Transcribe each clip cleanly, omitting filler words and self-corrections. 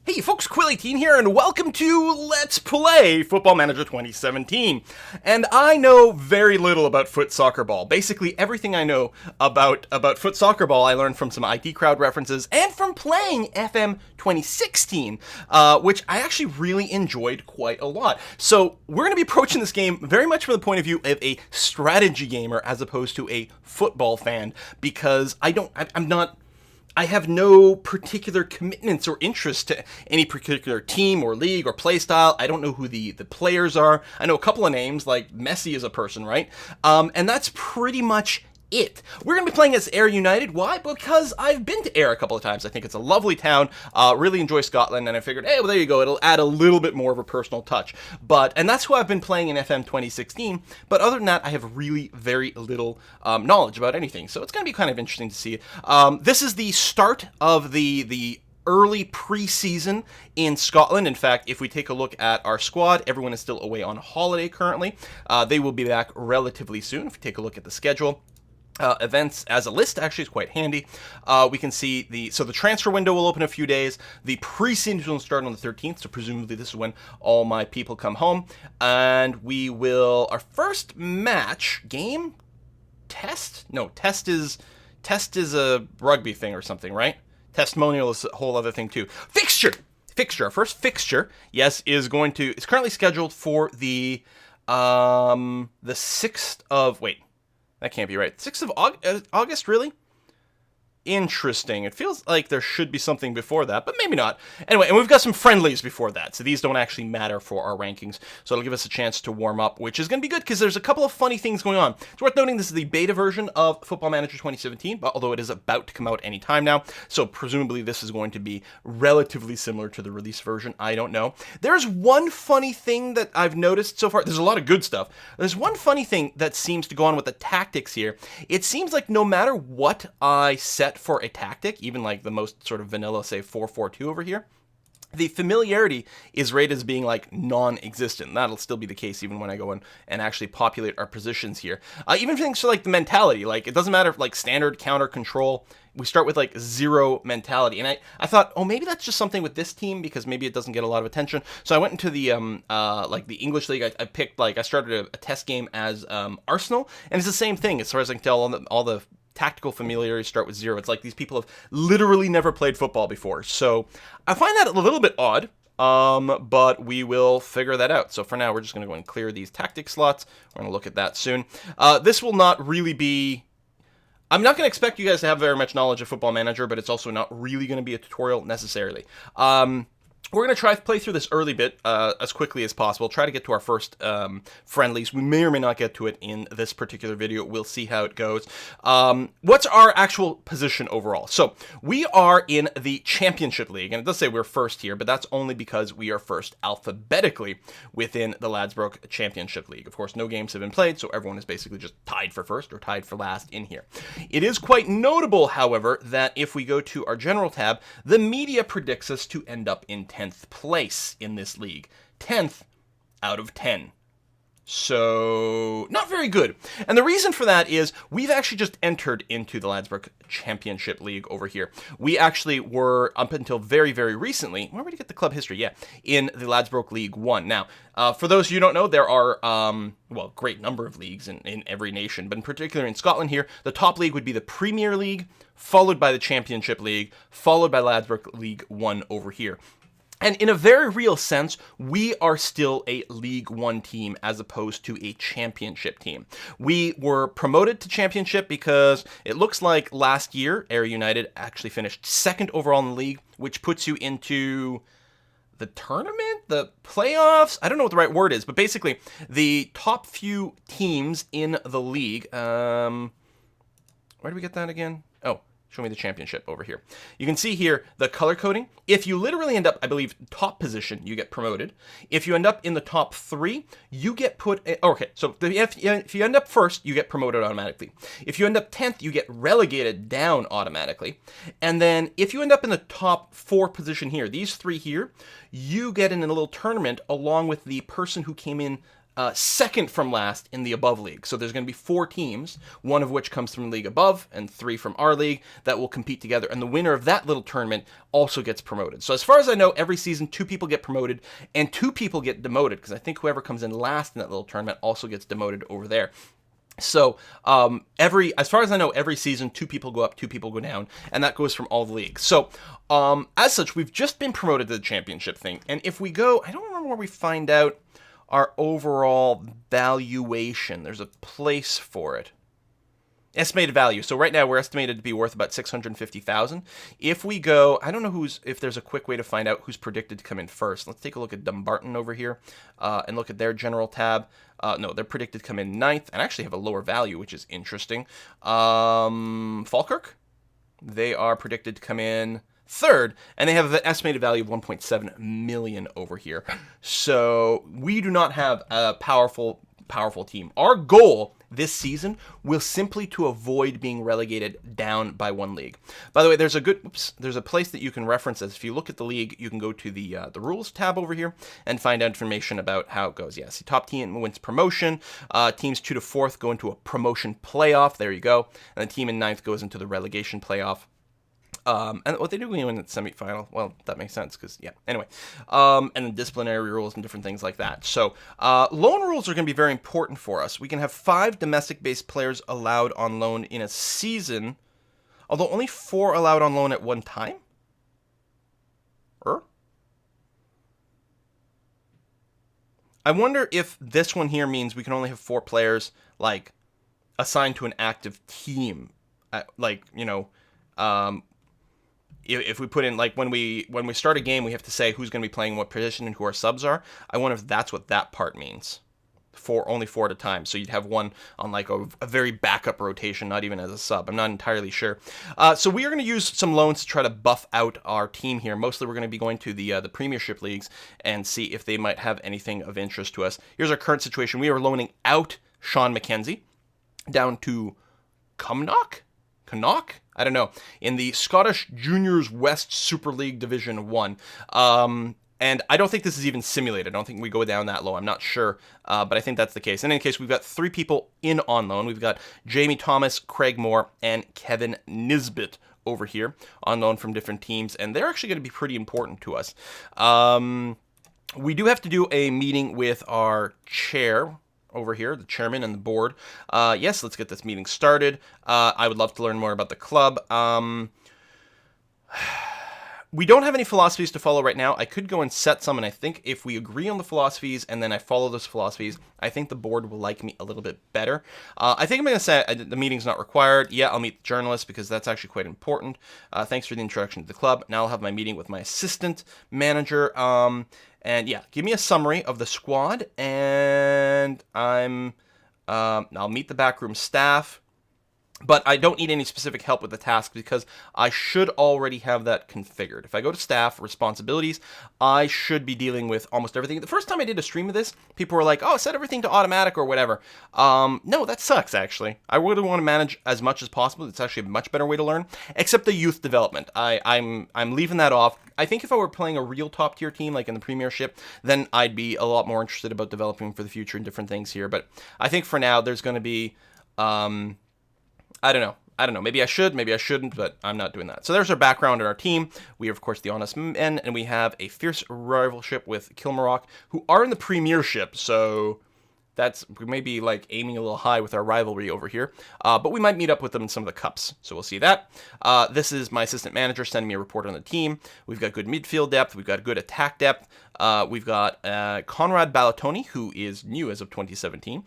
Hey folks, Quill18 here, and welcome to Let's Play Football Manager 2017. And I know very little about foot soccer ball. Basically, everything I know about foot soccer ball I learned from some IT Crowd references and from playing FM 2016, which I actually really enjoyed quite a lot. So we're going to be approaching this game very much from the point of view of a strategy gamer as opposed to a football fan, because I have no particular commitments or interest to any particular team or league or play style. I don't know who the players are. I know a couple of names, like Messi is a person, right? And that's pretty much it. We're going to be playing as Ayr United. Why? Because I've been to Ayr a couple of times. I think it's a lovely town. Really enjoy Scotland, and I figured, hey, well, there you go. It'll add a little bit more of a personal touch. And that's who I've been playing in FM 2016. But other than that, I have really very little knowledge about anything. So it's going to be kind of interesting to see. This is the start of the early preseason in Scotland. In fact, if we take a look at our squad, everyone is still away on holiday currently. They will be back relatively soon. If we take a look at the schedule, events as a list actually is quite handy. We can see the transfer window will open in a few days. The preseason will start on the 13th, so presumably this is when all my people come home. And our first match, game, test? No, test is a rugby thing or something, right? Testimonial is a whole other thing too. Fixture! Our first fixture, yes, is currently scheduled for the 6th of, wait, that can't be right. 6th of August, really? Interesting. It feels like there should be something before that, but maybe not. Anyway, and we've got some friendlies before that, so these don't actually matter for our rankings. So it'll give us a chance to warm up, which is going to be good because there's a couple of funny things going on. It's worth noting this is the beta version of Football Manager 2017, but although it is about to come out any time now, so presumably this is going to be relatively similar to the release version. I don't know. There's one funny thing that I've noticed so far. There's a lot of good stuff. There's one funny thing that seems to go on with the tactics here. It seems like no matter what I set for a tactic, even like the most sort of vanilla, say 4-4-2 over here, the familiarity is rated as being like non-existent. That'll still be the case even when I go in and actually populate our positions here. Even things like the mentality, like it doesn't matter if like standard, counter, control, we start with like zero mentality. And I thought, oh, maybe that's just something with this team because maybe it doesn't get a lot of attention. So I went into the like the English league. I picked, like, I started a test game as Arsenal, and it's the same thing as far as I can tell. All the tactical familiarity start with 0. It's like these people have literally never played football before. So I find that a little bit odd, but we will figure that out. So for now, we're just going to go and clear these tactic slots. We're going to look at that soon. This will not really be... I'm not going to expect you guys to have very much knowledge of Football Manager, but it's also not really going to be a tutorial necessarily. We're going to try to play through this early bit as quickly as possible, try to get to our first friendlies. We may or may not get to it in this particular video. We'll see how it goes. What's our actual position overall? So we are in the Championship League, and it does say we're first here, but that's only because we are first alphabetically within the Ladbrokes Championship League. Of course, no games have been played, so everyone is basically just tied for first or tied for last in here. It is quite notable, however, that if we go to our General tab, the media predicts us to end up in 10th place in this league. 10th out of 10. So, not very good. And the reason for that is we've actually just entered into the Ladbrokes Championship League over here. We actually were, up until very, very recently, where did we get the club history? Yeah, in the Ladbrokes League 1. Now, for those of you who don't know, there are, great number of leagues in every nation, but in particular in Scotland here, the top league would be the Premier League, followed by the Championship League, followed by Ladbrokes League 1 over here. And in a very real sense, we are still a League One team as opposed to a championship team. We were promoted to championship because it looks like last year, Ayr United actually finished second overall in the league, which puts you into the tournament, the playoffs. I don't know what the right word is, but basically the top few teams in the league. Where do we get that again? Oh, show me the championship over here. You can see here the color coding. If you literally end up, I believe, top position, you get promoted. If you end up in the top 3, you get put... Okay, so if you end up first, you get promoted automatically. If you end up 10th, you get relegated down automatically. And then if you end up in the top 4 position here, these 3 here, you get in a little tournament along with the person who came in second from last in the above league. So there's going to be 4 teams, one of which comes from the league above and 3 from our league, that will compete together. And the winner of that little tournament also gets promoted. So as far as I know, every season 2 people get promoted and 2 people get demoted, because I think whoever comes in last in that little tournament also gets demoted over there. So as far as I know, every season 2 people go up, 2 people go down, and that goes from all the leagues. So as such, we've just been promoted to the championship thing. And if we go, I don't remember where we find out our overall valuation. There's a place for it. Estimated value. So right now we're estimated to be worth about 650,000. If we go, I don't know if there's a quick way to find out who's predicted to come in first. Let's take a look at Dumbarton over here and look at their general tab. No, they're predicted to come in 9th and actually have a lower value, which is interesting. Falkirk, they are predicted to come in 3rd, and they have an estimated value of 1.7 million over here. So we do not have a powerful team. Our goal this season will simply to avoid being relegated down by 1 league. By the way, there's a place that you can reference this. If you look at the league, you can go to the rules tab over here and find out information about how it goes. Yes, the top team wins promotion. Teams 2 to 4th go into a promotion playoff. There you go. And the team in 9th goes into the relegation playoff. And what they do when you win the semifinal, well, that makes sense, because, yeah, anyway. And then disciplinary rules and different things like that. So, loan rules are going to be very important for us. We can have 5 domestic-based players allowed on loan in a season, although only 4 allowed on loan at one time? I wonder if this one here means we can only have 4 players, like, assigned to an active team. If we put in, like, when we start a game, we have to say who's going to be playing what position and who our subs are. I wonder if that's what that part means. Only 4 at a time. So you'd have one on, like, a very backup rotation, not even as a sub. I'm not entirely sure. So we are going to use some loans to try to buff out our team here. Mostly we're going to be going to the Premiership leagues and see if they might have anything of interest to us. Here's our current situation. We are loaning out Sean McKenzie down to Cumnock? I don't know, in the Scottish Juniors West Super League Division 1. And I don't think this is even simulated. I don't think we go down that low. I'm not sure, but I think that's the case. In any case, we've got 3 people in on loan. We've got Jamie Thomas, Craig Moore, and Kevin Nisbet over here on loan from different teams, and they're actually going to be pretty important to us. We do have to do a meeting with our chair over here, the chairman and the board. Yes, let's get this meeting started. I would love to learn more about the club. We don't have any philosophies to follow right now. I could go and set some, and I think if we agree on the philosophies and then I follow those philosophies, I think the board will like me a little bit better. I think I'm going to say the meeting's not required. Yeah, I'll meet the journalists because that's actually quite important. Thanks for the introduction to the club. Now I'll have my meeting with my assistant manager. And yeah, give me a summary of the squad, and I'll meet the backroom staff. But I don't need any specific help with the task because I should already have that configured. If I go to staff, responsibilities, I should be dealing with almost everything. The first time I did a stream of this, people were like, oh, set everything to automatic or whatever. No, that sucks, actually. I really want to manage as much as possible. It's actually a much better way to learn, except the youth development. I'm leaving that off. I think if I were playing a real top-tier team, like in the Premiership, then I'd be a lot more interested about developing for the future and different things here. But I think for now, there's going to be... I don't know. Maybe I should, maybe I shouldn't, but I'm not doing that. So there's our background in our team. We are, of course, the Honest Men, and we have a fierce rivalship with Kilmarnock, who are in the Premiership, so we may be like aiming a little high with our rivalry over here, but we might meet up with them in some of the cups, so we'll see that. This is my assistant manager sending me a report on the team. We've got good midfield depth, we've got good attack depth, we've got Conrad Ballatoni, who is new as of 2017.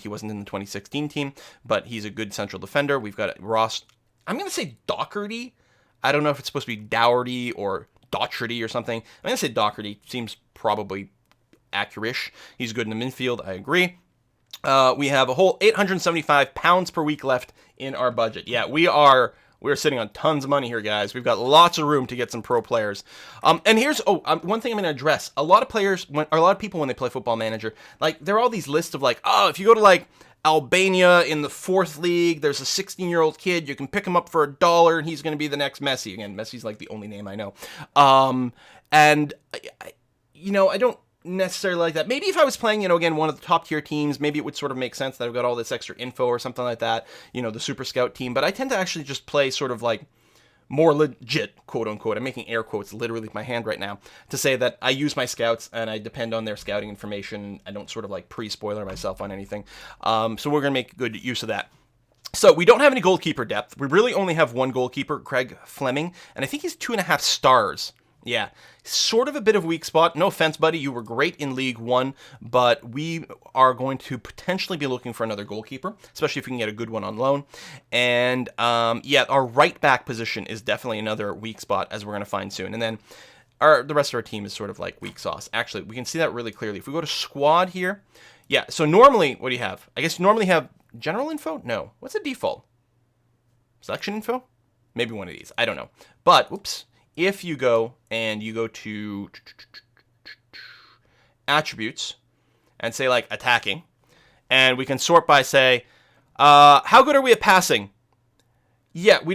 He wasn't in the 2016 team, but he's a good central defender. We've got Ross, I'm going to say Docherty. I don't know if it's supposed to be Dougherty or Docherty or something. I'm going to say Docherty, seems probably accurate. He's good in the midfield, I agree. We have a whole £875 per week left in our budget. Yeah, we're sitting on tons of money here, guys. We've got lots of room to get some pro players. And here's one thing I'm going to address. A lot of people when they play Football Manager, like, there are all these lists of like, oh, if you go to like Albania in the 4th league, there's a 16-year-old kid, you can pick him up for $1 and he's going to be the next Messi. Again, Messi's like the only name I know. And I don't necessarily like that. Maybe if I was playing, again, one of the top tier teams, maybe it would sort of make sense that I've got all this extra info or something like that, the Super Scout team. But I tend to actually just play sort of like more legit, quote unquote. I'm making air quotes literally with my hand right now to say that I use my scouts and I depend on their scouting information. I don't sort of like pre-spoiler myself on anything. So we're going to make good use of that. So we don't have any goalkeeper depth. We really only have one goalkeeper, Craig Fleming, and I think he's 2.5 stars. Yeah, sort of a bit of weak spot. No offense, buddy. You were great in League One, but we are going to potentially be looking for another goalkeeper, especially if we can get a good one on loan. And our right back position is definitely another weak spot, as we're going to find soon. And then the rest of our team is sort of like weak sauce. Actually, we can see that really clearly. If we go to squad here, yeah, so normally, what do you have? I guess you normally have general info? No. What's the default? Selection info? Maybe one of these. I don't know. But, whoops. If you go and you go to attributes and say like attacking, and we can sort by say, how good are we at passing? Yeah, we're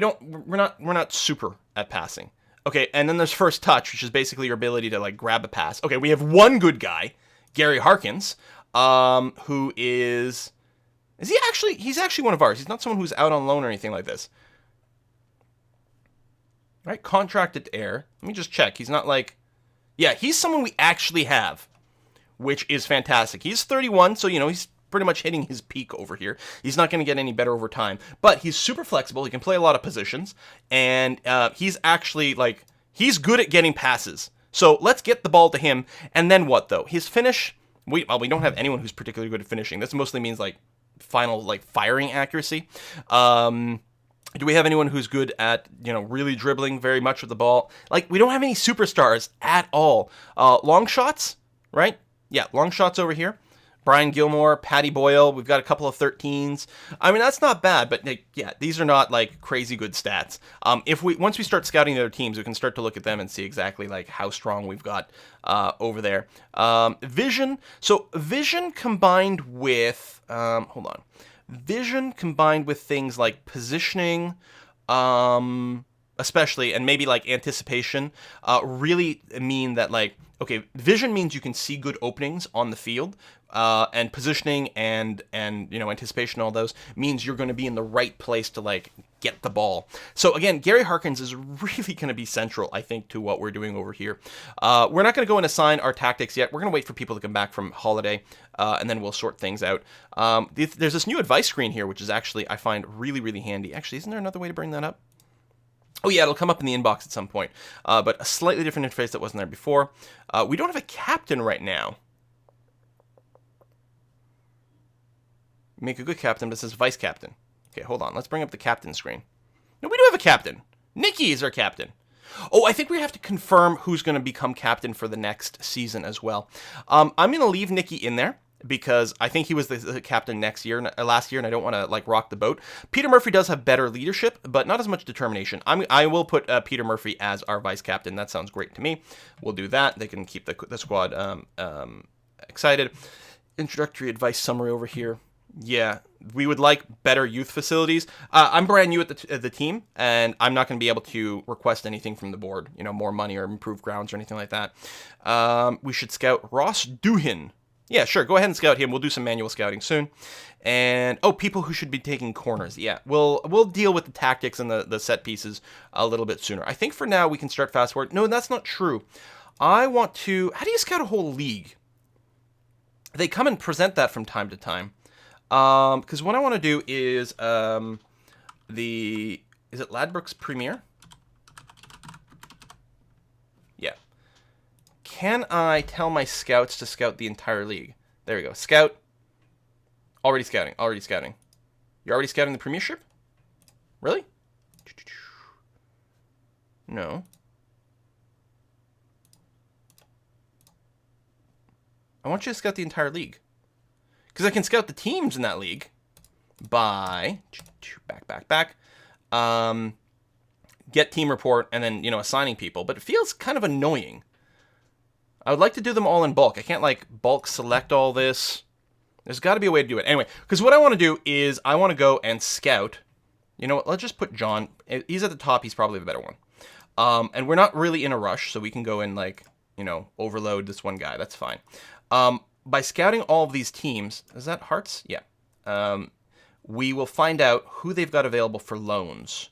not super at passing. Okay, and then there's first touch, which is basically your ability to like grab a pass. Okay, we have one good guy, Gary Harkins, who he's actually one of ours. He's not someone who's out on loan or anything like this. Right, contracted heir. Let me just check. He's not like... Yeah, he's someone we actually have, which is fantastic. He's 31, so, he's pretty much hitting his peak over here. He's not going to get any better over time. But he's super flexible. He can play a lot of positions. And he's actually, like... He's good at getting passes. So let's get the ball to him. And then what, though? His finish... we don't have anyone who's particularly good at finishing. This mostly means, like, final, like, firing accuracy. Do we have anyone who's good at, really dribbling very much with the ball? Like, we don't have any superstars at all. Long shots, right? Yeah, long shots over here. Brian Gilmore, Patty Boyle. We've got a couple of 13s. I mean, that's not bad, but yeah, these are not like crazy good stats. Once we start scouting the other teams, we can start to look at them and see exactly like how strong we've got over there. Vision. So vision combined with hold on. Vision combined with things like positioning, especially, and maybe like anticipation, really mean that like, okay, vision means you can see good openings on the field, and positioning and anticipation, all those means you're going to be in the right place to like get the ball. So again, Gary Harkins is really going to be central, I think, to what we're doing over here. We're not going to go and assign our tactics yet. We're going to wait for people to come back from holiday, and then we'll sort things out. There's this new advice screen here, which is actually, I find really, really handy. Actually, isn't there another way to bring that up? Oh yeah, it'll come up in the inbox at some point, but a slightly different interface that wasn't there before. We don't have a captain right now. Make a good captain, but it says vice captain. Okay, hold on. Let's bring up the captain screen. No, we do have a captain. Nikki is our captain. Oh, I think we have to confirm who's going to become captain for the next season as well. I'm going to leave Nikki in there because I think he was the captain last year, and I don't want to like rock the boat. Peter Murphy does have better leadership, but not as much determination. I will put Peter Murphy as our vice captain. That sounds great to me. We'll do that. They can keep the squad excited. Introductory advice summary over here. Yeah, we would like better youth facilities. I'm brand new at the team, and I'm not going to be able to request anything from the board, more money or improved grounds or anything like that. We should scout Ross Doohin. Yeah, sure, go ahead and scout him. We'll do some manual scouting soon. And, people who should be taking corners. Yeah, we'll deal with the tactics and the set pieces a little bit sooner. I think for now we can start fast forward. No, that's not true. I want to... How do you scout a whole league? They come and present that from time to time. Because what I want to do is, is it Ladbrokes Premier? Yeah. Can I tell my scouts to scout the entire league? There we go. Scout. Already scouting. You're already scouting the Premiership? Really? No. I want you to scout the entire league. Because I can scout the teams in that league by back. Get team report and then, assigning people. But it feels kind of annoying. I would like to do them all in bulk. I can't like bulk select all this. There's got to be a way to do it. Anyway, because what I want to do is I want to go and scout. You know what? Let's just put John. He's at the top. He's probably the better one. And we're not really in a rush, so we can go and like, overload this one guy. That's fine. By scouting all of these teams, is that Hearts? Yeah. We will find out who they've got available for loans.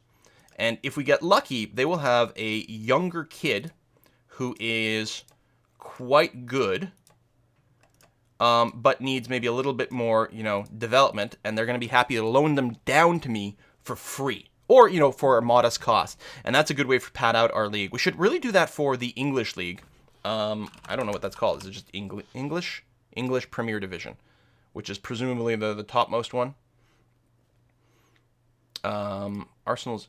And if we get lucky, they will have a younger kid who is quite good, but needs maybe a little bit more, development, and they're going to be happy to loan them down to me for free, or, for a modest cost. And that's a good way to pad out our league. We should really do that for the English League. I don't know what that's called. Is it just English Premier Division, which is presumably the topmost one? Arsenal's,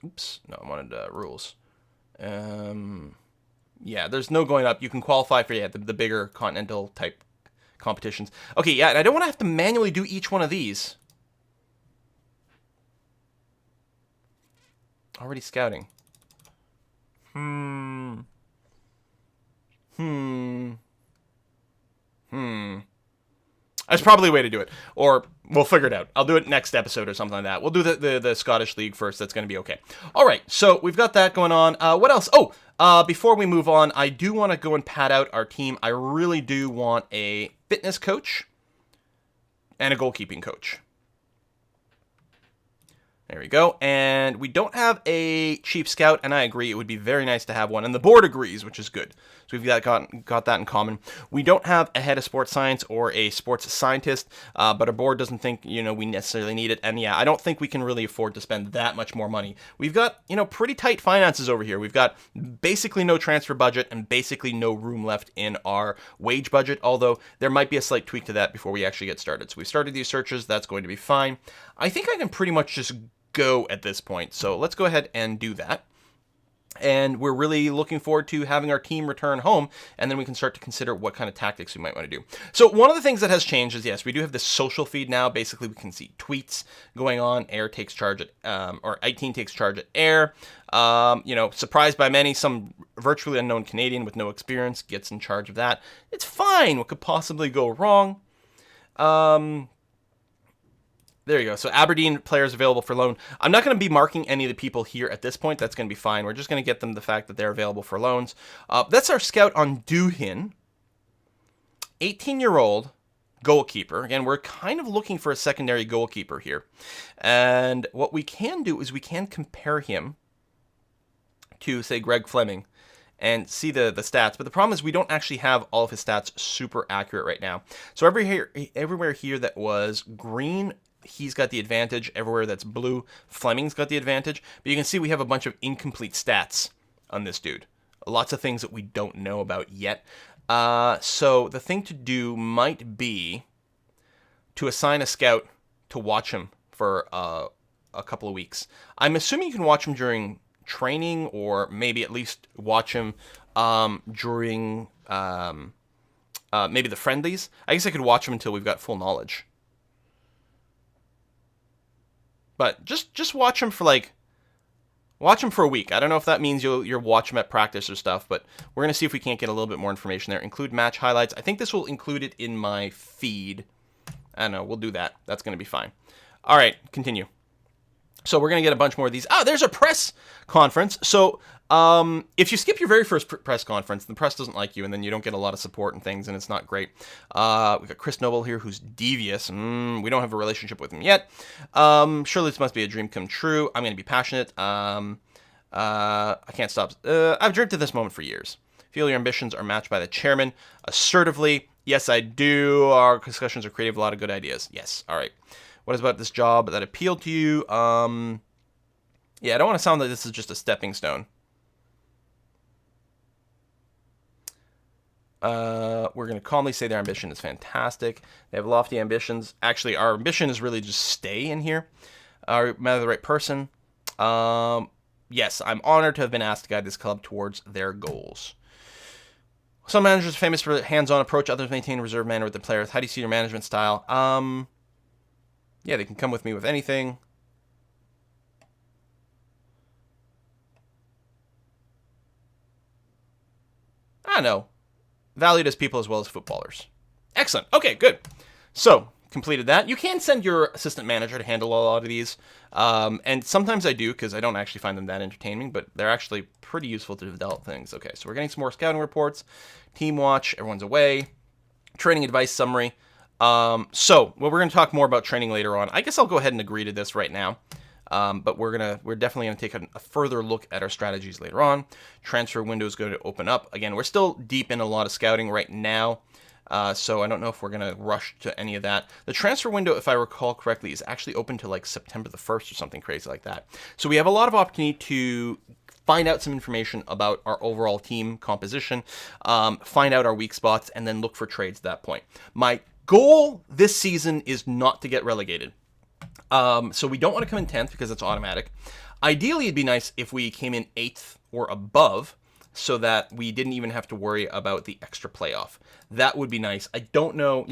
I wanted rules. Yeah, there's no going up. You can qualify for, the bigger continental type competitions. Okay, yeah, and I don't want to have to manually do each one of these. Already scouting. That's probably a way to do it. Or we'll figure it out. I'll do it next episode or something like that. We'll do the Scottish League first. That's going to be okay. All right, so we've got that going on. What else? Before we move on, I do want to go and pad out our team. I really do want a fitness coach and a goalkeeping coach. There we go. And we don't have a chief scout, and I agree. It would be very nice to have one. And the board agrees, which is good. So we've got that in common. We don't have a head of sports science or a sports scientist, but our board doesn't think, we necessarily need it. And yeah, I don't think we can really afford to spend that much more money. We've got, pretty tight finances over here. We've got basically no transfer budget and basically no room left in our wage budget, although there might be a slight tweak to that before we actually get started. So we started these searches. That's going to be fine. I think I can pretty much just go at this point. So let's go ahead and do that. And we're really looking forward to having our team return home, and then we can start to consider what kind of tactics we might want to do. So one of the things that has changed is, yes, we do have this social feed now. Basically, we can see tweets going on. Air takes charge at, or 18 takes charge at Air. Surprised by many, some virtually unknown Canadian with no experience gets in charge of that. It's fine. What could possibly go wrong? There you go. So Aberdeen players available for loan. I'm not going to be marking any of the people here at this point. That's going to be fine. We're just going to get them the fact that they're available for loans. That's our scout on Doohin. 18-year-old goalkeeper. Again, we're kind of looking for a secondary goalkeeper here. And what we can do is we can compare him to, say, Greg Fleming and see the stats. But the problem is we don't actually have all of his stats super accurate right now. So everywhere here that was green, he's got the advantage. Everywhere that's blue, Fleming's got the advantage. But you can see we have a bunch of incomplete stats on this dude. Lots of things that we don't know about yet. So the thing to do might be to assign a scout to watch him for a couple of weeks. I'm assuming you can watch him during training, or maybe at least watch him during maybe the friendlies. I guess I could watch him until we've got full knowledge. But just watch him for a week. I don't know if that means you'll watch him at practice or stuff, but we're going to see if we can't get a little bit more information there. Include match highlights. I think this will include it in my feed. I don't know. We'll do that. That's going to be fine. All right, continue. So we're going to get a bunch more of these. There's a press conference. So if you skip your very first press conference, the press doesn't like you, and then you don't get a lot of support and things, and it's not great. We've got Chris Noble here, who's devious. We don't have a relationship with him yet. Surely this must be a dream come true. I'm going to be passionate. I can't stop. I've dreamt of this moment for years. Feel your ambitions are matched by the chairman. Assertively, yes, I do. Our discussions are creative. A lot of good ideas. Yes. All right. What is about this job that appealed to you? Yeah, I don't want to sound like this is just a stepping stone. We're going to calmly say their ambition is fantastic. They have lofty ambitions. Actually, our ambition is really just stay in here. Am I the right person? Yes, I'm honored to have been asked to guide this club towards their goals. Some managers are famous for a hands-on approach. Others maintain a reserved manner with the players. How do you see your management style? Yeah, they can come with me with anything. I don't know. Valued as people as well as footballers. Excellent. Okay, good. So, completed that. You can send your assistant manager to handle a lot of these. And sometimes I do because I don't actually find them that entertaining, but they're actually pretty useful to develop things. Okay, so we're getting some more scouting reports. Team watch, everyone's away. Training advice summary. So we're going to talk more about training later on. I guess I'll go ahead and agree to this right now. But we're definitely gonna take a further look at our strategies later on. Transfer window is going to open up again. We're still deep in a lot of scouting right now, so I don't know if we're gonna rush to any of that. The transfer window, if I recall correctly, is actually open to like September the 1st or something crazy like that. So we have a lot of opportunity to find out some information about our overall team composition, find out our weak spots, and then look for trades at that point. My goal this season is not to get relegated. So we don't want to come in 10th because it's automatic. Ideally, it'd be nice if we came in 8th or above so that we didn't even have to worry about the extra playoff. That would be nice. I don't know,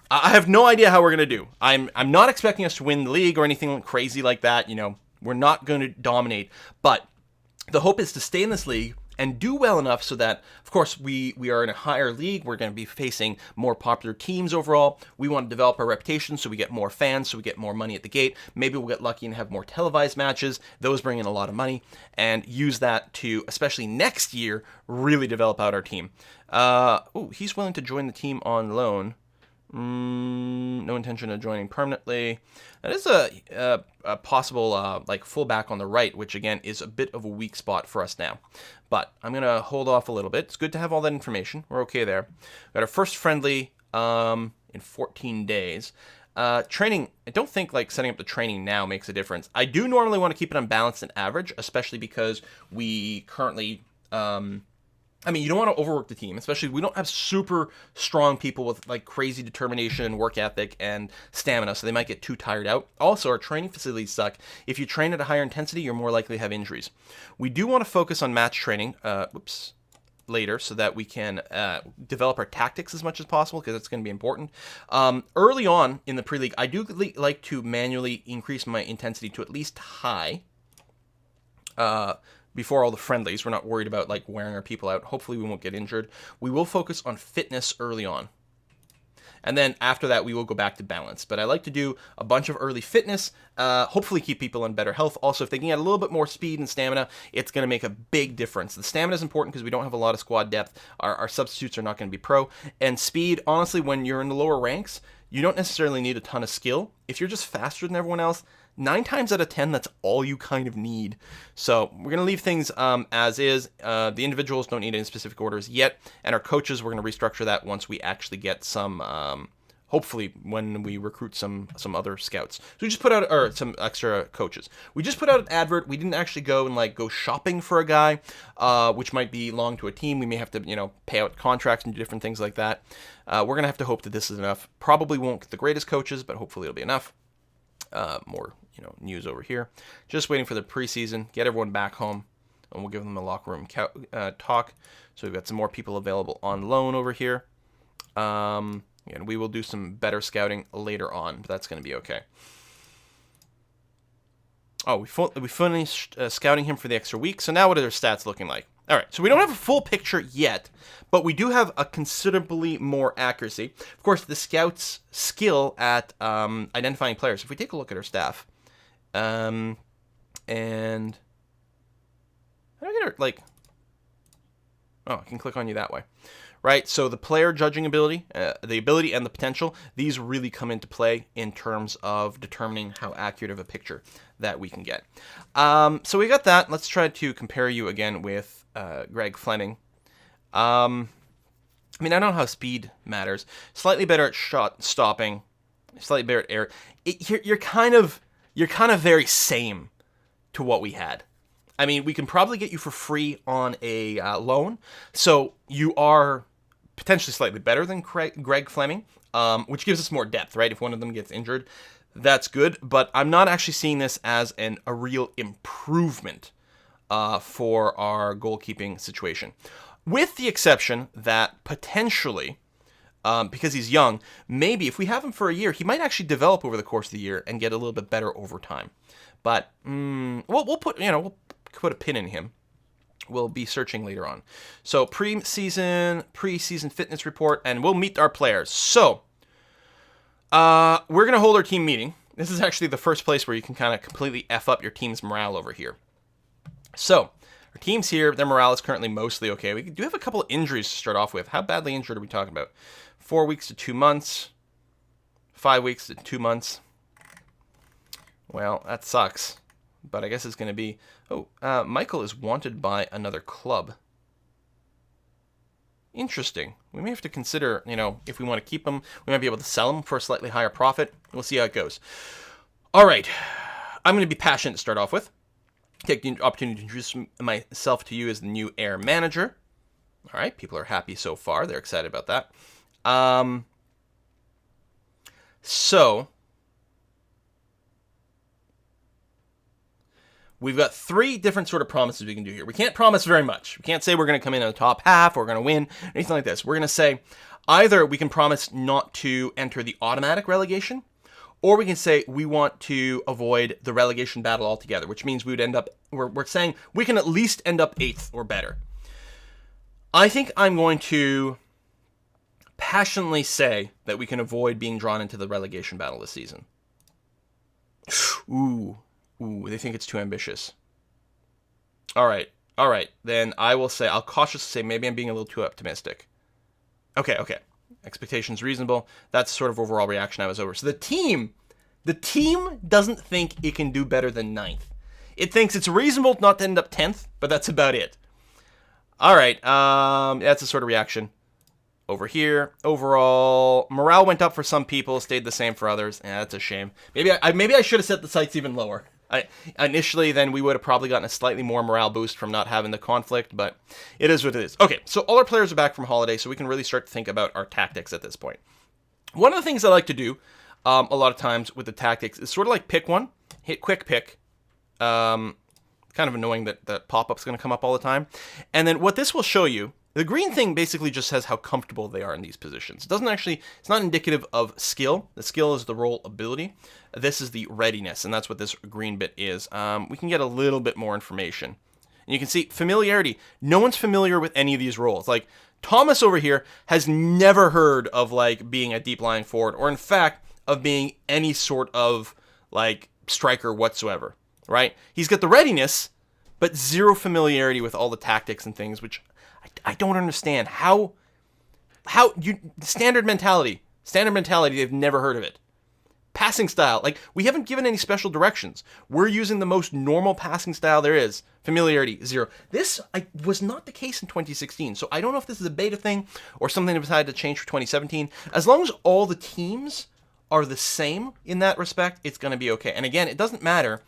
I have no idea how we're going to do. I'm not expecting us to win the league or anything crazy like that. We're not going to dominate, but the hope is to stay in this league and do well enough so that, of course, we are in a higher league. We're going to be facing more popular teams overall. We want to develop our reputation so we get more fans, so we get more money at the gate. Maybe we'll get lucky and have more televised matches. Those bring in a lot of money, and use that to, especially next year, really develop out our team. He's willing to join the team on loan. No intention of joining permanently. That is a possible fullback on the right, which again is a bit of a weak spot for us now. But I'm gonna hold off a little bit. It's good to have all that information. We're okay there. Got our first friendly in 14 days. Training. I don't think setting up the training now makes a difference. I do normally want to keep it on balanced and average, especially because we currently. You don't want to overwork the team, especially we don't have super strong people with crazy determination, work ethic, and stamina, so they might get too tired out. Also, our training facilities suck. If you train at a higher intensity, you're more likely to have injuries. We do want to focus on match training later so that we can develop our tactics as much as possible because it's going to be important. Early on in the pre-league, I do like to manually increase my intensity to at least high. Before all the friendlies, we're not worried about wearing our people out. Hopefully we won't get injured. We will focus on fitness early on. And then after that, we will go back to balance. But I like to do a bunch of early fitness, hopefully keep people in better health. Also, if they can get a little bit more speed and stamina, it's going to make a big difference. The stamina is important because we don't have a lot of squad depth. Our substitutes are not going to be pro. And speed, honestly, when you're in the lower ranks, you don't necessarily need a ton of skill. If you're just faster than everyone else, 9 times out of 10, that's all you kind of need. So we're going to leave things as is. The individuals don't need any specific orders yet. And our coaches, we're going to restructure that once we actually get some, hopefully when we recruit some other scouts. So we just put out, or some extra coaches. We just put out an advert. We didn't actually go and go shopping for a guy, which might belong to a team. We may have to, pay out contracts and do different things like that. We're going to have to hope that this is enough. Probably won't get the greatest coaches, but hopefully it'll be enough. More news over here. Just waiting for the preseason, get everyone back home, and we'll give them a locker room talk. So we've got some more people available on loan over here. And we will do some better scouting later on, but that's going to be okay. Oh, we finished scouting him for the extra week, so now what are their stats looking like? All right, so we don't have a full picture yet, but we do have a considerably more accuracy. Of course, the scout's skill at identifying players. If we take a look at our staff, and how do I get her, oh, I can click on you that way. Right, so the player judging ability, the ability and the potential, these really come into play in terms of determining how accurate of a picture that we can get. So we got that. Let's try to compare you again with Greg Fleming. I don't know how speed matters. Slightly better at shot stopping, slightly better at air. You're kind of very same to what we had. We can probably get you for free on a loan, so you are potentially slightly better than Greg Fleming, which gives us more depth, right? If one of them gets injured, that's good, but I'm not actually seeing this as a real improvement for our goalkeeping situation. With the exception that potentially, because he's young, maybe if we have him for a year, he might actually develop over the course of the year and get a little bit better over time. But we'll put a pin in him. We'll be searching later on. So preseason fitness report, and we'll meet our players. So We're going to hold our team meeting. This is actually the first place where you can kind of completely F up your team's morale over here. So, our team's here. Their morale is currently mostly okay. We do have a couple of injuries to start off with. How badly injured are we talking about? 4 weeks to 2 months. 5 weeks to 2 months. Well, that sucks. But I guess it's going to be... Oh, Michael is wanted by another club. Interesting. We may have to consider, if we want to keep him, we might be able to sell him for a slightly higher profit. We'll see how it goes. All right. I'm going to be passionate to start off with. Take the opportunity to introduce myself to you as the new Air Manager. All right. People are happy so far. They're excited about that. So... we've got 3 different sort of promises we can do here. We can't promise very much. We can't say we're going to come in the top half or we're going to win, anything like this. We're going to say either we can promise not to enter the automatic relegation, or we can say we want to avoid the relegation battle altogether, which means we would end up, we're saying we can at least end up 8th or better. I think I'm going to passionately say that we can avoid being drawn into the relegation battle this season. Ooh, they think it's too ambitious. All right. Then I will say, I'll cautiously say maybe I'm being a little too optimistic. Okay. Expectations reasonable. That's sort of overall reaction I was over. So the team doesn't think it can do better than 9th. It thinks it's reasonable not to end up 10th, but that's about it. All right. That's a sort of reaction over here. Overall, morale went up for some people, stayed the same for others. Yeah, that's a shame. Maybe I should have set the sights even lower. Initially, then we would have probably gotten a slightly more morale boost from not having the conflict, but it is what it is. Okay, so all our players are back from holiday, so we can really start to think about our tactics at this point. One of the things I like to do a lot of times with the tactics is sort of like pick one, hit quick pick. Kind of annoying that pop-up's going to come up all the time. And then what this will show you, the green thing basically just says how comfortable they are in these positions. It doesn't actually, it's not indicative of skill. The skill is the role ability. This is the readiness, and that's what this green bit is. We can get a little bit more information. And you can see familiarity. No one's familiar with any of these roles. Like, Thomas over here has never heard of, like, being a deep lying forward, or in fact, of being any sort of, like, striker whatsoever, right? He's got the readiness, but zero familiarity with all the tactics and things, which I don't understand. How standard mentality, they've never heard of it. Passing style, like, we haven't given any special directions. We're using the most normal passing style there is. Familiarity, 0. This was not the case in 2016, so I don't know if this is a beta thing or something they decided to change for 2017. As long as all the teams are the same in that respect, it's going to be okay. And again, it doesn't matter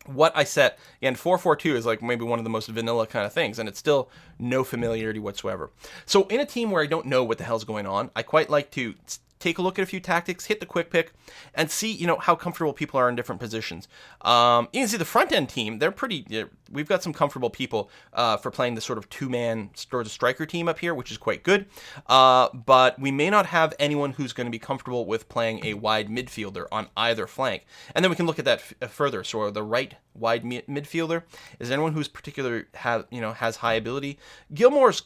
what I set. Again, 4-4-2 is like maybe one of the most vanilla kind of things, and it's still no familiarity whatsoever. So in a team where I don't know what the hell's going on, I quite like to take a look at a few tactics, hit the quick pick, and see, how comfortable people are in different positions. You can see the front end team, they're pretty, we've got some comfortable people for playing the sort of 2-man sort of striker team up here, which is quite good. But we may not have anyone who's going to be comfortable with playing a wide midfielder on either flank. And then we can look at that further. So the right wide midfielder, is there anyone who's particular has high ability? Gilmore's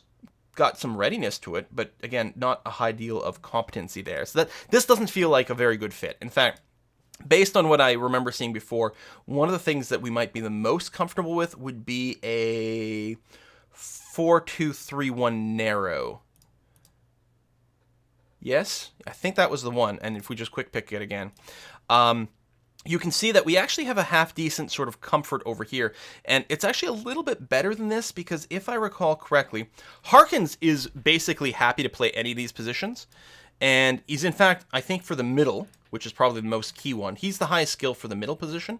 got some readiness to it, but again, not a high deal of competency there. So that this doesn't feel like a very good fit. In fact, based on what I remember seeing before, one of the things that we might be the most comfortable with would be a 4-2-3-1 narrow. Yes, I think that was the one. And if we just quick pick it again, you can see that we actually have a half-decent sort of comfort over here. And it's actually a little bit better than this because if I recall correctly, Harkins is basically happy to play any of these positions. And he's, in fact, I think for the middle, which is probably the most key one, he's the highest skill for the middle position.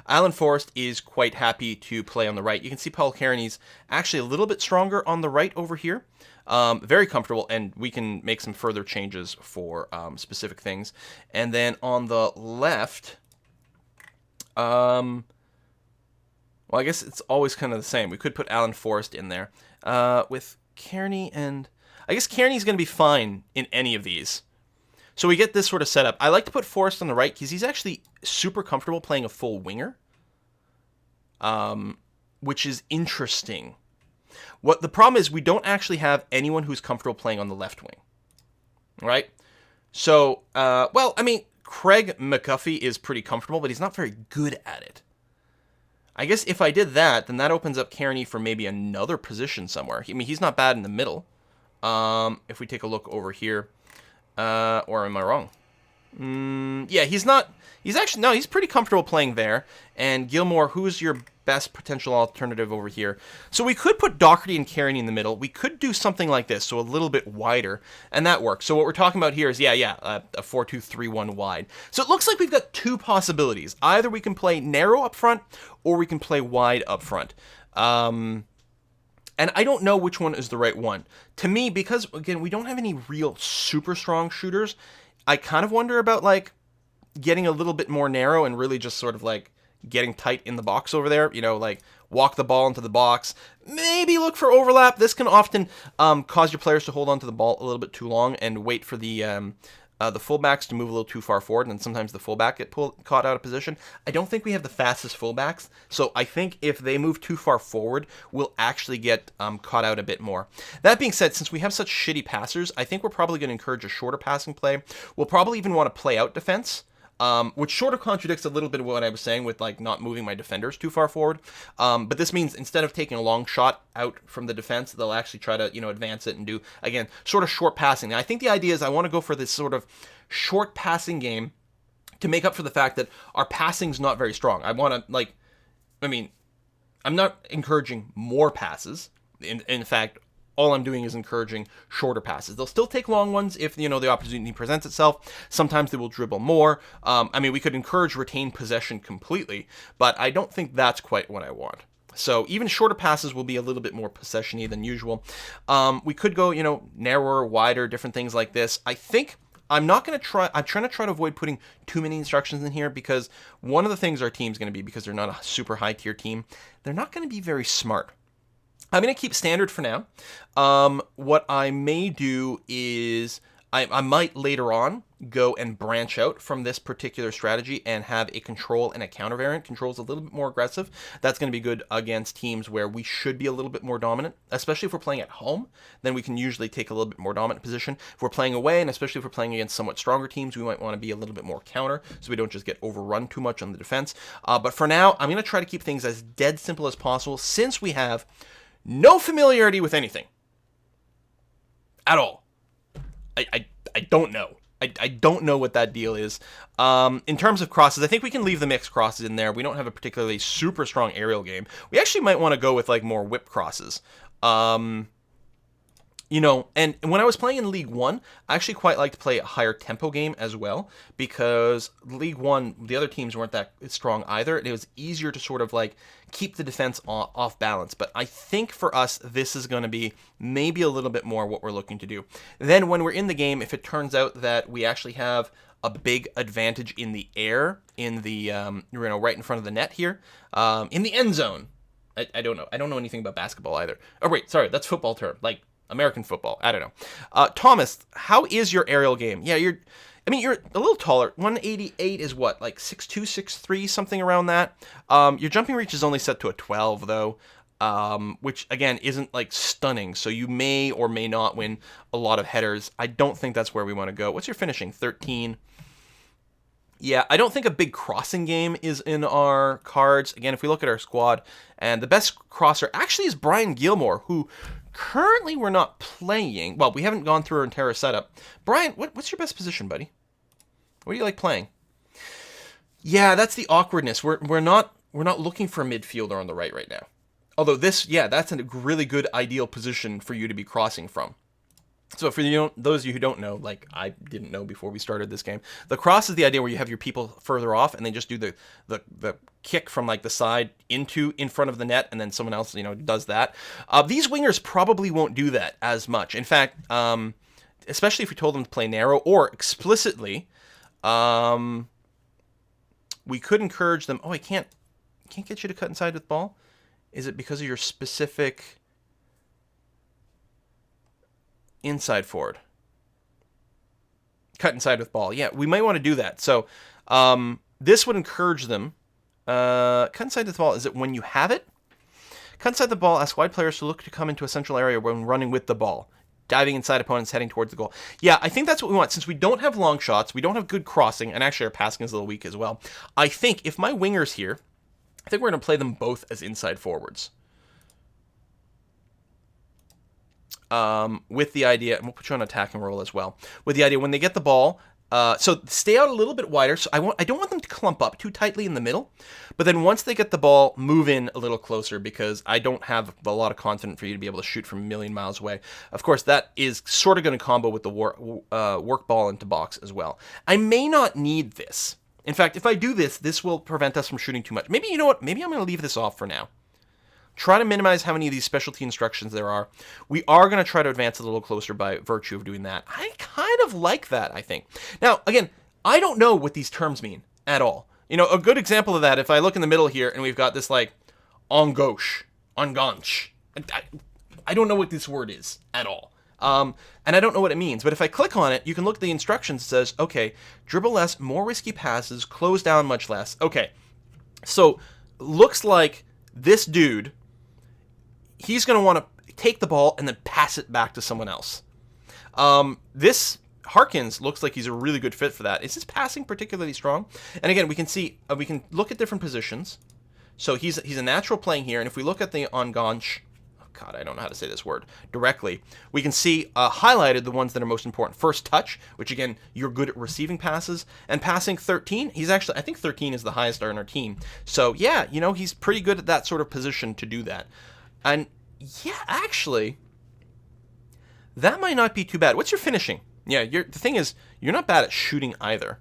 Alan Forrest is quite happy to play on the right. You can see Paul Kearney's actually a little bit stronger on the right over here. Very comfortable, and we can make some further changes for specific things. And then on the left... well, I guess it's always kind of the same. We could put Alan Forrest in there with Kearney, and I guess Kearney's going to be fine in any of these. So we get this sort of setup. I like to put Forrest on the right because he's actually super comfortable playing a full winger, which is interesting. What the problem is, we don't actually have anyone who's comfortable playing on the left wing, right? So, well, I mean, Craig McGuffey is pretty comfortable, but he's not very good at it. I guess if I did that, then that opens up Kearney for maybe another position somewhere. I mean, he's not bad in the middle. If we take a look over here, or am I wrong? Yeah, he's not. He's actually, no, he's pretty comfortable playing there. And Gilmore, who's your best potential alternative over here? So we could put Doherty and Kearney in the middle. We could do something like this, so a little bit wider, and that works. So what we're talking about here is, a 4-2-3-1 wide. So it looks like we've got two possibilities. Either we can play narrow up front, or we can play wide up front. And I don't know which one is the right one. To me, because, again, we don't have any real super strong shooters, I kind of wonder about, like, getting a little bit more narrow and really just sort of, like, getting tight in the box over there. You know, like, walk the ball into the box. Maybe look for overlap. This can often cause your players to hold onto the ball a little bit too long and wait for the fullbacks to move a little too far forward, and sometimes the fullback get caught out of position. I don't think we have the fastest fullbacks, so I think if they move too far forward, we'll actually get caught out a bit more. That being said, since we have such shitty passers, I think we're probably going to encourage a shorter passing play. We'll probably even want to play out defense. Which sort of contradicts a little bit of what I was saying with, like, not moving my defenders too far forward. But this means instead of taking a long shot out from the defense, they'll actually try to, advance it and do, again, sort of short passing. Now, I think the idea is I want to go for this sort of short passing game to make up for the fact that our passing's not very strong. I want to, I'm not encouraging more passes. In fact, all I'm doing is encouraging shorter passes. They'll still take long ones if, the opportunity presents itself. Sometimes they will dribble more. We could encourage retained possession completely, but I don't think that's quite what I want. So even shorter passes will be a little bit more possession-y than usual. We could go, narrower, wider, different things like this. I think I'm trying to try to avoid putting too many instructions in here, because one of the things our team's going to be, because they're not a super high-tier team, they're not going to be very smart. I'm going to keep standard for now. What I may do is I might later on go and branch out from this particular strategy and have a control and a counter variant. Control's a little bit more aggressive. That's going to be good against teams where we should be a little bit more dominant, especially if we're playing at home. Then we can usually take a little bit more dominant position. If we're playing away, and especially if we're playing against somewhat stronger teams, we might want to be a little bit more counter so we don't just get overrun too much on the defense. But for now, I'm going to try to keep things as dead simple as possible, since we have no familiarity with anything at all. I don't know. I don't know what that deal is. In terms of crosses, I think we can leave the mixed crosses in there. We don't have a particularly super strong aerial game. We actually might want to go with, like, more whip crosses. And when I was playing in League One, I actually quite like to play a higher tempo game as well, because League One, the other teams weren't that strong either. It was easier to sort of, like, keep the defense off balance. But I think for us, this is going to be maybe a little bit more what we're looking to do. Then when we're in the game, if it turns out that we actually have a big advantage in the air, in the right in front of the net here, in the end zone. I don't know. I don't know anything about basketball either. Oh wait, sorry, that's football term. Like American football. I don't know. Thomas, how is your aerial game? Yeah, you're a little taller. 188 is what, like 6'2", 6'3", something around that. Your jumping reach is only set to a 12, though, which, again, isn't, like, stunning. So you may or may not win a lot of headers. I don't think that's where we want to go. What's your finishing? 13. Yeah, I don't think a big crossing game is in our cards. Again, if we look at our squad, and the best crosser actually is Brian Gilmore, who currently we're not playing. Well, we haven't gone through our entire setup. Brian, what's your best position, buddy? What do you like playing? Yeah, that's the awkwardness. We're not looking for a midfielder on the right now. Although that's a really good ideal position for you to be crossing from. So for those of you who don't know, like I didn't know before we started this game, the cross is the idea where you have your people further off and they just do the kick from, like, the side in front of the net, and then someone else does that. These wingers probably won't do that as much. In fact, especially if we told them to play narrow or explicitly, we could encourage them. Oh, I can't get you to cut inside with ball. Is it because of your specific inside forward? Cut inside with ball. Yeah, we might want to do that. So this would encourage them. Cut inside with the ball. Is it when you have it? Cut inside the ball. Ask wide players to look to come into a central area when running with the ball. diving inside opponents, heading towards the goal. Yeah, I think that's what we want. Since we don't have long shots, we don't have good crossing, and actually our passing is a little weak as well. I think if my winger's here, I think we're going to play them both as inside forwards. With the idea, and we'll put you on attacking role as well, with the idea when they get the ball, so stay out a little bit wider. So I don't want them to clump up too tightly in the middle, but then once they get the ball, move in a little closer, because I don't have a lot of confidence for you to be able to shoot from a million miles away. Of course, that is sort of going to combo with the work ball into box as well. I may not need this. In fact, if I do this, this will prevent us from shooting too much. Maybe, you know what? Maybe I'm going to leave this off for now. Try to minimize how many of these specialty instructions there are. We are going to try to advance a little closer by virtue of doing that. I kind of like that, I think. Now, again, I don't know what these terms mean at all. You know, a good example of that, if I look in the middle here and we've got this like en gauche, I don't know what this word is at all. And I don't know what it means. But if I click on it, you can look at the instructions. It says, okay, dribble less, more risky passes, close down much less. Okay, so looks like this dude, he's going to want to take the ball and then pass it back to someone else. This Harkins looks like he's a really good fit for that. Is his passing particularly strong? And again, we can see, we can look at different positions. So he's a natural playing here. And if we look at the en gauche, oh God, I don't know how to say this word directly, we can see highlighted the ones that are most important. First touch, which again, you're good at receiving passes, and passing 13. He's actually, I think 13 is the highest on our team. So yeah, you know, he's pretty good at that sort of position to do that. And yeah, actually, that might not be too bad. What's your finishing? Yeah, the thing is, you're not bad at shooting either.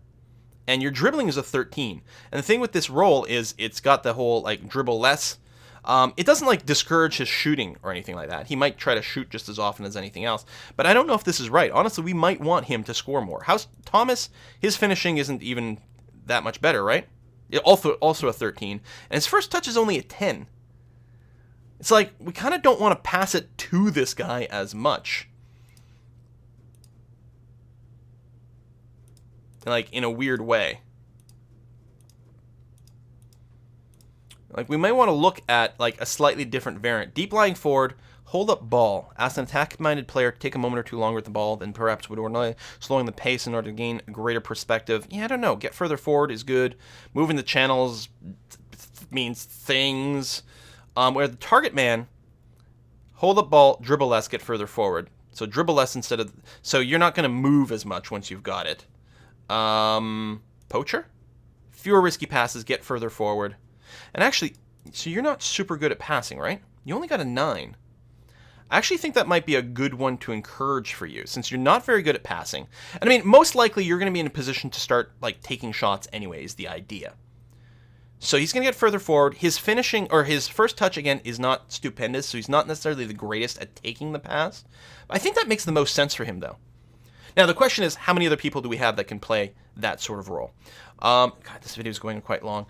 And your dribbling is a 13. And the thing with this role is it's got the whole, like, dribble less. It doesn't, like, discourage his shooting or anything like that. He might try to shoot just as often as anything else. But I don't know if this is right. Honestly, we might want him to score more. Thomas, his finishing isn't even that much better, right? Also a 13. And his first touch is only a 10. It's like, we kind of don't want to pass it to this guy as much. Like, in a weird way. Like, we might want to look at, like, a slightly different variant. Deep lying forward, hold up ball. Ask an attack-minded player to take a moment or two longer with the ball than perhaps would ordinarily, slowing the pace in order to gain a greater perspective. Yeah, I don't know. Get further forward is good. Moving the channels means things. Where the target man, hold up ball, dribble less, get further forward. So dribble less instead of... So you're not going to move as much once you've got it. Poacher? Fewer risky passes, get further forward. And actually, so you're not super good at passing, right? You only got a 9. I actually think that might be a good one to encourage for you, since you're not very good at passing. And I mean, most likely you're going to be in a position to start, like, taking shots anyway, is the idea. So he's going to get further forward. His finishing, or his first touch, again, is not stupendous, so he's not necessarily the greatest at taking the pass. I think that makes the most sense for him, though. Now, the question is, how many other people do we have that can play that sort of role? God, this video is going quite long.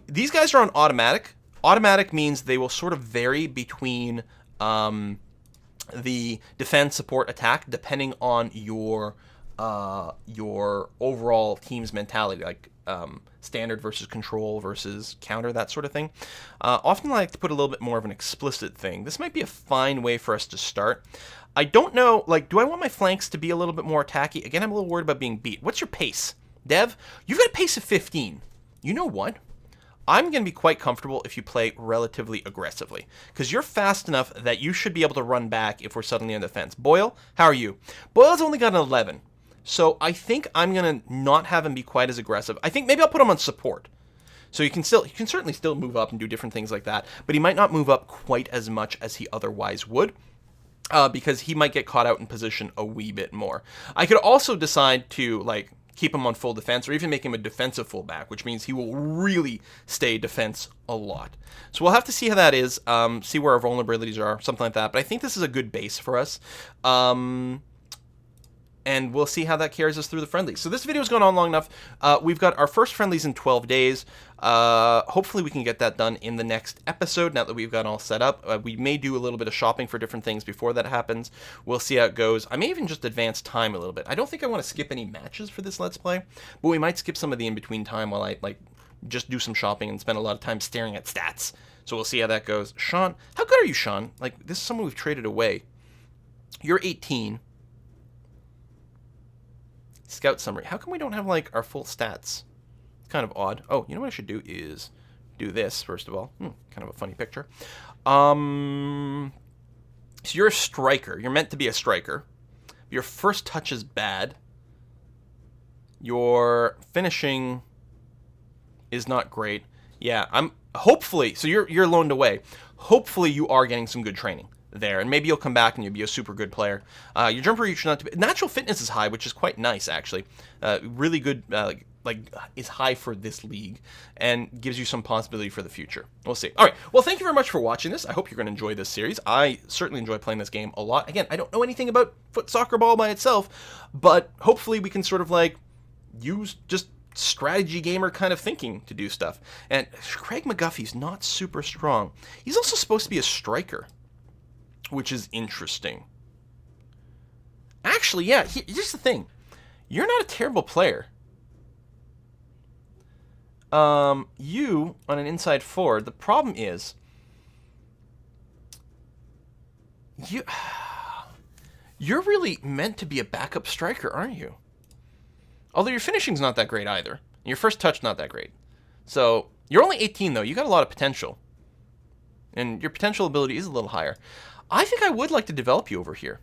These guys are on automatic. Automatic means they will sort of vary between the defense, support, attack, depending on your overall team's mentality, like standard versus control versus counter, that sort of thing. Often I like to put a little bit more of an explicit thing. This might be a fine way for us to start. I don't know, like, do I want my flanks to be a little bit more attacky? Again, I'm a little worried about being beat. What's your pace? Dev, you've got a pace of 15. You know what? I'm going to be quite comfortable if you play relatively aggressively, because you're fast enough that you should be able to run back if we're suddenly on the fence. Boyle, how are you? Boyle's only got an 11. So I think I'm going to not have him be quite as aggressive. I think maybe I'll put him on support. So you can certainly still move up and do different things like that, but he might not move up quite as much as he otherwise would, because he might get caught out in position a wee bit more. I could also decide to, like, keep him on full defense, or even make him a defensive fullback, which means he will really stay defense a lot. So we'll have to see how that is, see where our vulnerabilities are, something like that. But I think this is a good base for us. And we'll see how that carries us through the friendlies. So this video's gone on long enough. We've got our first friendlies in 12 days. Hopefully we can get that done in the next episode, now that we've got all set up. We may do a little bit of shopping for different things before that happens. We'll see how it goes. I may even just advance time a little bit. I don't think I want to skip any matches for this Let's Play, but we might skip some of the in-between time while I, like, just do some shopping and spend a lot of time staring at stats. So we'll see how that goes. Sean, how good are you, Sean? Like, this is someone we've traded away. You're 18. Scout summary. How come we don't have, like, our full stats? It's kind of odd. Oh, you know what I should do is do this, first of all. Kind of a funny picture. So you're a striker. You're meant to be a striker. Your first touch is bad. Your finishing is not great. Yeah, hopefully, so you're loaned away. Hopefully you are getting some good training there, and maybe you'll come back and you'll be a super good player. Your jump reach not to be, natural fitness is high, which is quite nice actually. Really good, is high for this league and gives you some possibility for the future. We'll see. All right. Well, thank you very much for watching this. I hope you're going to enjoy this series. I certainly enjoy playing this game a lot. Again, I don't know anything about foot soccer ball by itself, but hopefully we can sort of like use just strategy gamer kind of thinking to do stuff. And Craig McGuffey's not super strong. He's also supposed to be a striker, which is interesting. Actually, yeah, here's the thing. You're not a terrible player. You, on an inside forward, the problem is you're really meant to be a backup striker, aren't you? Although your finishing's not that great either. Your first touch not that great. So, you're only 18 though. You got a lot of potential. And your potential ability is a little higher. I think I would like to develop you over here.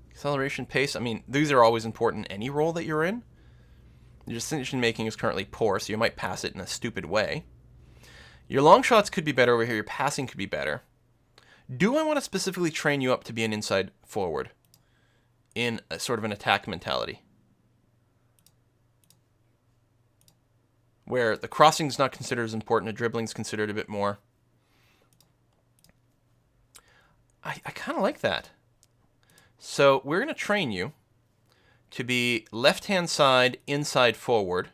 Acceleration, pace. I mean, these are always important in any role that you're in. Your decision making is currently poor, so you might pass it in a stupid way. Your long shots could be better over here. Your passing could be better. Do I want to specifically train you up to be an inside forward in a sort of an attack mentality, where the crossing is not considered as important, the dribbling is considered a bit more? I kind of like that. So we're going to train you to be left-hand side, inside forward.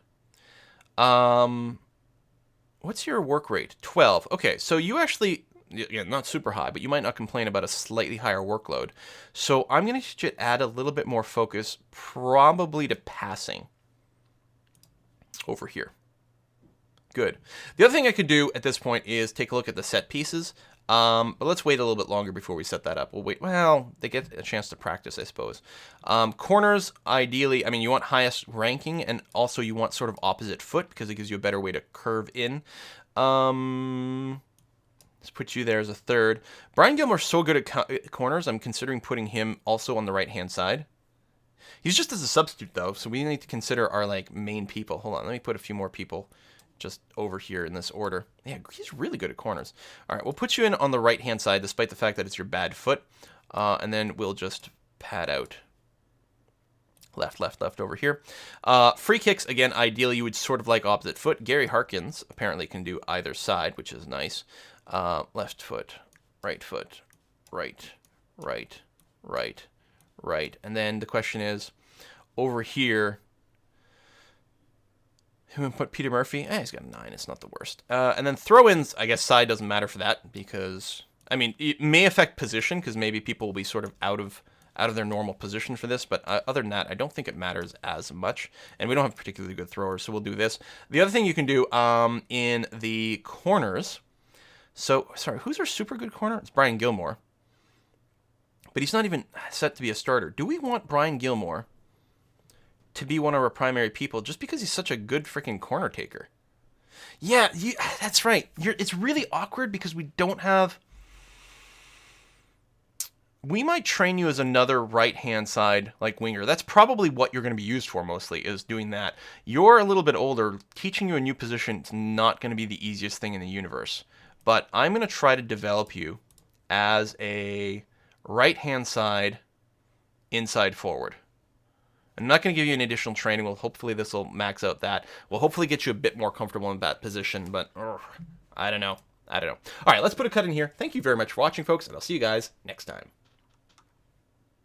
What's your work rate? 12. Okay, so you actually, yeah, not super high, but you might not complain about a slightly higher workload. So I'm going to add a little bit more focus, probably to passing over here. Good. The other thing I could do at this point is take a look at the set pieces. But let's wait a little bit longer before we set that up. We'll wait. Well, they get a chance to practice, I suppose. Corners, ideally, I mean, you want highest ranking, and also you want sort of opposite foot because it gives you a better way to curve in. Let's put you there as a third. Brian Gilmore's so good at corners, I'm considering putting him also on the right-hand side. He's just as a substitute, though, so we need to consider our, like, main people. Hold on, let me put a few more people just over here in this order. Yeah, he's really good at corners. All right, we'll put you in on the right-hand side, despite the fact that it's your bad foot. And then we'll just pad out. Left, left, left over here. Free kicks, again, ideally you would sort of like opposite foot. Gary Harkins apparently can do either side, which is nice. Left foot, right, right, right, right. And then the question is, over here, who put Peter Murphy? He's got a 9. It's not the worst. And then throw-ins, I guess side doesn't matter for that because, I mean, it may affect position because maybe people will be sort of out of their normal position for this. But other than that, I don't think it matters as much. And we don't have particularly good throwers, so we'll do this. The other thing you can do in the corners. So, sorry, who's our super good corner? It's Brian Gilmore. But he's not even set to be a starter. Do we want Brian Gilmore to be one of our primary people just because he's such a good freaking corner taker? Yeah, that's right. It's really awkward because we don't have... We might train you as another right-hand side, like, winger. That's probably what you're going to be used for mostly, is doing that. You're a little bit older. Teaching you a new position is not going to be the easiest thing in the universe. But I'm going to try to develop you as a right-hand side, inside forward. I'm not going to give you any additional training. Well, hopefully this will max out that. We'll hopefully get you a bit more comfortable in that position, but I don't know. All right, let's put a cut in here. Thank you very much for watching, folks, and I'll see you guys next time.